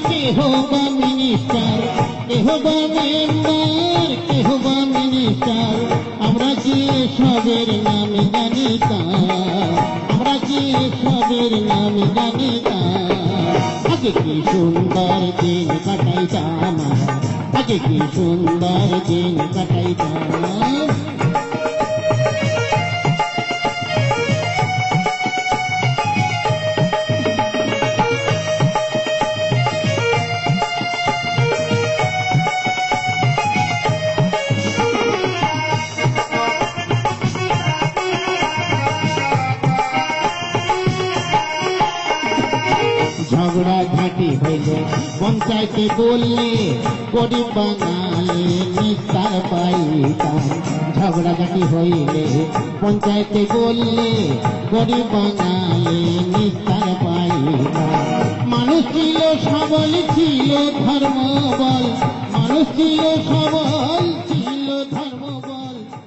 কেহ বা মিনিস্টার, কেহ বা মেম্বার, কেহ বা মিনিস্টার, আমরা কি সবের নাম জানি তার, আমরা কি সবের নাম জানি তার। আগে কি সুন্দর দিন কাটাইতাম, আগে কি সুন্দর দিন কাটাইতাম। ঝগড়া ঝাঁটি হইলে পঞ্চায়েতে বললে গরিব বাঙালি নিস্তার পাইতাম। ঝগড়া ঝাঁটি হইলে পঞ্চায়েতে বললে গরিব বাঙালি নিস্তার পাইতাম। মানুষ ছিল সবল, ছিল ধর্মবল, মানুষ ছিল সবল,